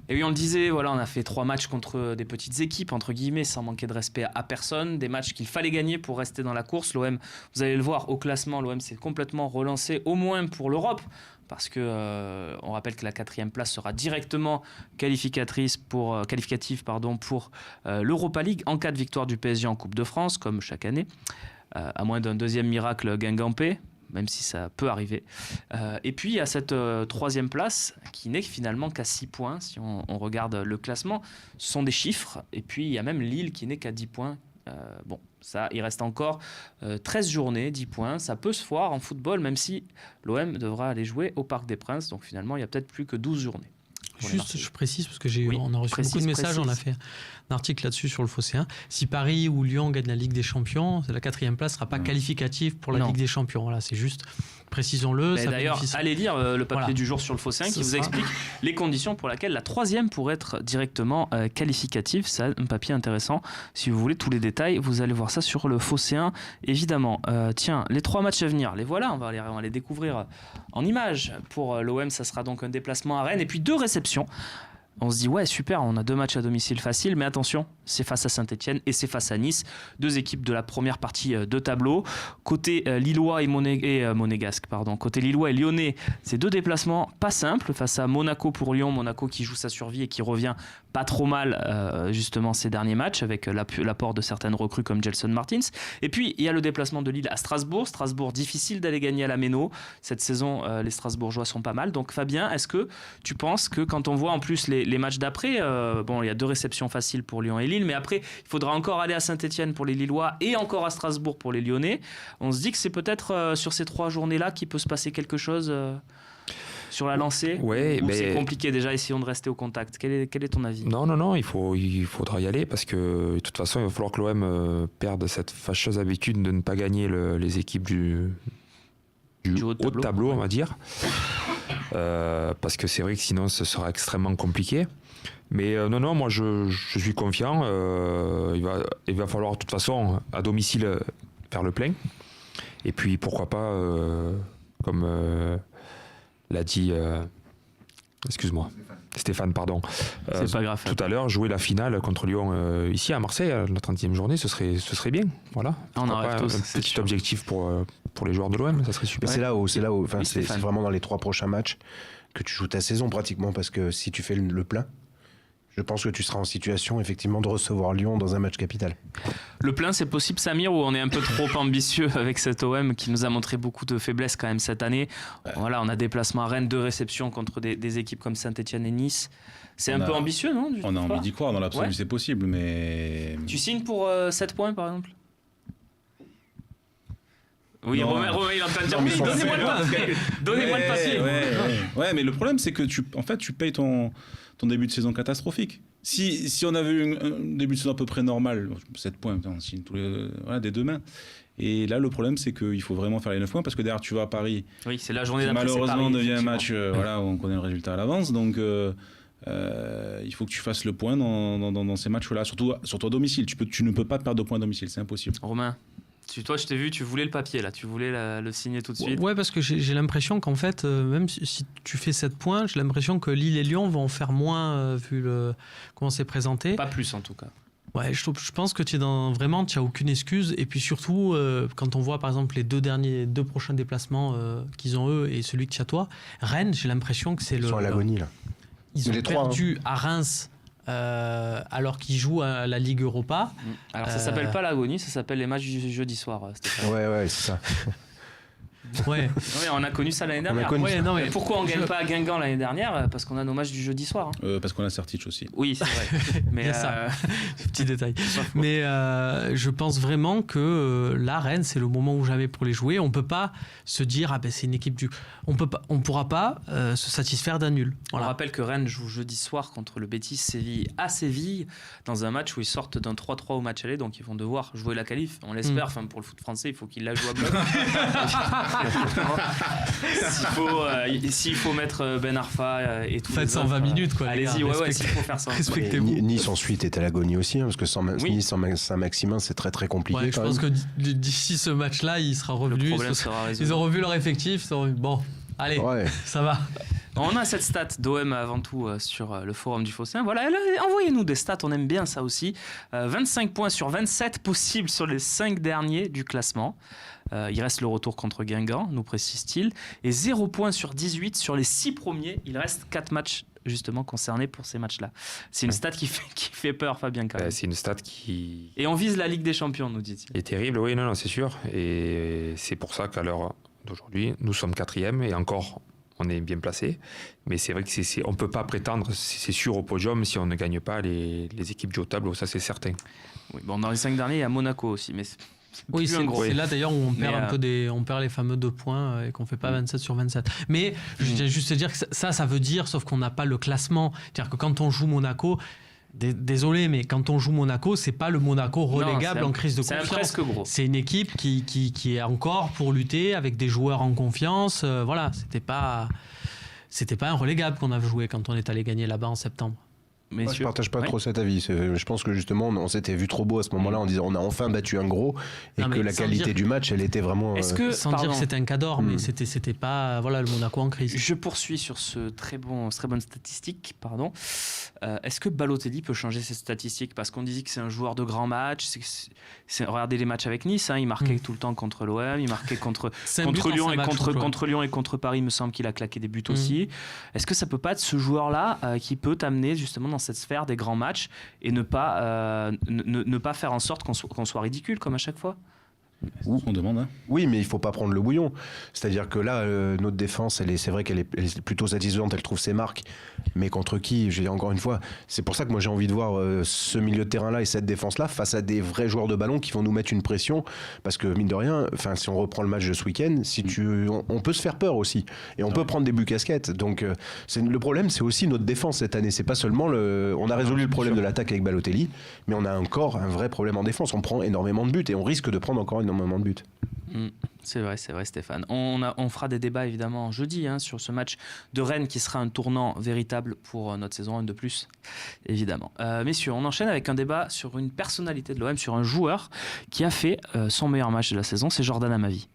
Et oui, on le disait, voilà, on a fait 3 matchs contre des petites équipes, entre guillemets, sans manquer de respect à personne. Des matchs qu'il fallait gagner pour rester dans la course. L'OM, vous allez le voir, au classement, l'OM s'est complètement relancé, au moins pour l'Europe. Parce que on rappelle que la 4e place sera directement qualificative pour l'Europa League en cas de victoire du PSG en Coupe de France, comme chaque année, à moins d'un deuxième miracle guingampé, même si ça peut arriver. Et puis il y a cette 3e place qui n'est finalement qu'à 6 points, si on regarde le classement. Ce sont des chiffres, et puis il y a même Lille qui n'est qu'à 10 points. Bon, ça, il reste encore 13 journées, 10 points. Ça peut se voir en football, même si l'OM devra aller jouer au Parc des Princes. Donc finalement, il n'y a peut-être plus que 12 journées. Juste, je précise, parce que on a reçu beaucoup de messages, on a fait un article là-dessus sur le Phocéen. Si Paris ou Lyon gagnent la Ligue des Champions, la 4e place ne sera pas qualificative pour la Ligue des Champions. Voilà, c'est juste, précisons-le. Ça d'ailleurs, allez lire le papier du jour sur le Phocéen qui vous explique les conditions pour lesquelles la 3e pourrait être directement qualificative. C'est un papier intéressant. Si vous voulez tous les détails, vous allez voir ça sur le Phocéen, évidemment. Tiens, les 3 matchs à venir, les voilà, on va les découvrir en images. Pour l'OM, ça sera donc un déplacement à Rennes et puis 2 réceptions. On se dit ouais super, on a 2 matchs à domicile faciles, mais attention, c'est face à Saint-Etienne et c'est face à Nice, 2 équipes de la première partie de tableau. Côté lillois et monégasque, côté lillois et lyonnais, c'est 2 déplacements pas simples face à Monaco pour Lyon, Monaco qui joue sa survie et qui revient pas trop mal justement ces derniers matchs avec l'apport de certaines recrues comme Gelson Martins. Et puis il y a le déplacement de Lille à Strasbourg, difficile d'aller gagner à la Méno. Cette saison, les Strasbourgeois sont pas mal. Donc Fabien, est-ce que tu penses que quand on voit en plus les matchs d'après, il y a 2 réceptions faciles pour Lyon et Lille, mais après il faudra encore aller à Saint-Etienne pour les Lillois et encore à Strasbourg pour les Lyonnais. On se dit que c'est peut-être sur ces 3 journées-là qu'il peut se passer quelque chose sur la lancée. Ouais, mais c'est compliqué déjà, essayons de rester au contact. Quel est ton avis ? Non, il faudra y aller parce que de toute façon il va falloir que l'OM perde cette fâcheuse habitude de ne pas gagner les équipes du haut de tableau, on va dire. Parce que c'est vrai que sinon ce sera extrêmement compliqué. Mais non, moi je suis confiant. Il va falloir de toute façon à domicile faire le plein. Et puis pourquoi pas, comme l'a dit Stéphane, pardon. C'est pas grave. Tout à l'heure, jouer la finale contre Lyon ici à Marseille, la 30e journée, ce serait bien. Voilà. On en rêve tous, un petit objectif pour les joueurs de l'OM, ça serait super. C'est là où, c'est vraiment dans les 3 prochains matchs que tu joues ta saison pratiquement, parce que si tu fais le plein, je pense que tu seras en situation effectivement de recevoir Lyon dans un match capital. Le plein, c'est possible, Samir, ou on est un peu trop ambitieux avec cet OM qui nous a montré beaucoup de faiblesses quand même cette année. Voilà, on a déplacement à Rennes, 2 réceptions contre des équipes comme Saint-Etienne et Nice. C'est un peu ambitieux, non ? On a envie d'y croire, dans l'absolu c'est possible, mais... Tu signes pour 7 points par exemple ? Oui, Romain, il est en train de dire oui, donnez-moi le papier. Donnez-moi le papier. Ouais, mais le problème, c'est que tu payes ton début de saison catastrophique. Si on avait eu un début de saison à peu près normal, 7 points, on signe des 2 mains. Et là, le problème, c'est qu'il faut vraiment faire les 9 points parce que derrière, tu vas à Paris. Oui, c'est la journée d'après. Malheureusement, devient un match où on connaît le résultat à l'avance. Donc, il faut que tu fasses le point dans ces matchs-là, surtout à domicile. Tu ne peux pas perdre de points à domicile, c'est impossible. Romain, toi, je t'ai vu, tu voulais le papier, là. Tu voulais le signer tout de suite. Ouais, parce que j'ai l'impression qu'en fait, même si tu fais 7 points, j'ai l'impression que Lille et Lyon vont en faire moins vu comment c'est présenté. Pas plus, en tout cas. Ouais, je pense que tu n'as aucune excuse. Et puis surtout, quand on voit par exemple les 2 prochains déplacements qu'ils ont eux et celui que tu as toi, Rennes, j'ai l'impression que c'est Ils sont à l'agonie, là. Ils ont perdu à Reims. Alors qu'ils jouent à la Ligue Europa. Alors ça s'appelle pas l'agonie, ça s'appelle les matchs du jeudi soir, Stéphane. Ouais, c'est ça. Ouais. Oui, on a connu ça l'année dernière. Mais pourquoi on gagne pas à Guingamp l'année dernière ? Parce qu'on a nos matchs du jeudi soir. Parce qu'on a Sertic aussi. Oui, c'est vrai. Mais ça. Petit détail. Mais je pense vraiment que là, Rennes, c'est le moment ou jamais pour les jouer. On peut pas se dire c'est une équipe du. On pourra pas se satisfaire d'un nul. Voilà. On rappelle que Rennes joue jeudi soir contre le Betis Séville à Séville dans un match où ils sortent d'un 3-3 au match aller, donc ils vont devoir jouer la qualif. On l'espère. Enfin, pour le foot français, il faut qu'ils la jouent à bloc. S'il faut mettre Ben Arfa et tout. Faites 120 minutes, quoi. Allez-y, s'il faut faire ça. Respectez-vous. Nice ensuite est à l'agonie aussi, parce que Nice sans Saint-Maximin, c'est très très compliqué. Ouais, je pense que d'ici ce match-là, il sera revenu. Le problème sera résolu. Ils ont revu leur effectif. Bon, allez, ça va. On a cette stat d'OM avant tout sur le forum du Phocéen. Voilà, envoyez-nous des stats, on aime bien ça aussi. 25 points sur 27 possibles sur les 5 derniers du classement. Il reste le retour contre Guingamp, nous précise-t-il. Et 0 points sur 18 sur les 6 premiers. Il reste 4 matchs justement concernés pour ces matchs-là. C'est une stat qui fait peur, Fabien, quand même. C'est une stat qui... Et on vise la Ligue des Champions, nous dit-il. Est terrible, oui, non, c'est sûr. Et c'est pour ça qu'à l'heure d'aujourd'hui, nous sommes 4e et encore, on est bien placé. Mais c'est vrai qu'on ne peut pas prétendre, c'est sûr, au podium si on ne gagne pas les équipes du haut tableau, ça c'est certain. Oui, bon, dans les 5 derniers, il y a Monaco aussi, mais... Oui, c'est là d'ailleurs où on perd on perd les fameux 2 points et qu'on fait pas 27 sur 27. Mais je vais juste te dire que ça veut dire, sauf qu'on n'a pas le classement. C'est-à-dire que quand on joue Monaco, désolé, mais quand on joue Monaco, c'est pas le Monaco relégable en crise de confiance. C'est presque gros. C'est une équipe qui est encore pour lutter avec des joueurs en confiance. Voilà, c'était pas un relégable qu'on avait joué quand on est allé gagner là-bas en septembre. Moi, je partage pas trop cet avis. Je pense que justement, on s'était vu trop beau à ce moment-là en disant on a enfin battu un gros et que la qualité du match, elle était vraiment. Sans dire que c'était un cadre, mais c'était pas le Monaco en crise. Je poursuis sur ce très bonne statistique. Est-ce que Balotelli peut changer ses statistiques? Parce qu'on disait que c'est un joueur de grand match. Regardez les matchs avec Nice, il marquait tout le temps contre l'OM, il marquait contre Lyon et contre Paris. Il me semble qu'il a claqué des buts aussi. Est-ce que ça peut pas être ce joueur-là qui peut t'amener justement dans cette sphère des grands matchs et ne pas faire en sorte qu'on soit ridicule comme à chaque fois? On demande. Oui, mais il faut pas prendre le bouillon. C'est-à-dire que là, notre défense, c'est vrai qu'elle est plutôt satisfaisante, elle trouve ses marques. Mais contre qui? Je dis encore une fois, c'est pour ça que moi j'ai envie de voir ce milieu de terrain-là et cette défense-là face à des vrais joueurs de ballon qui vont nous mettre une pression. Parce que mine de rien, si on reprend le match de ce week-end, on peut se faire peur aussi et on peut prendre des buts casquettes. Donc le problème, c'est aussi notre défense cette année. C'est pas seulement on a résolu le problème de l'attaque avec Balotelli, mais on a encore un vrai problème en défense. On prend énormément de buts et on risque de prendre encore énormément de buts. C'est vrai Stéphane. On fera des débats évidemment jeudi sur ce match de Rennes qui sera un tournant véritable pour notre saison 1 de plus, évidemment. Messieurs, on enchaîne avec un débat sur une personnalité de l'OM, sur un joueur qui a fait son meilleur match de la saison, c'est Jordan Amavi.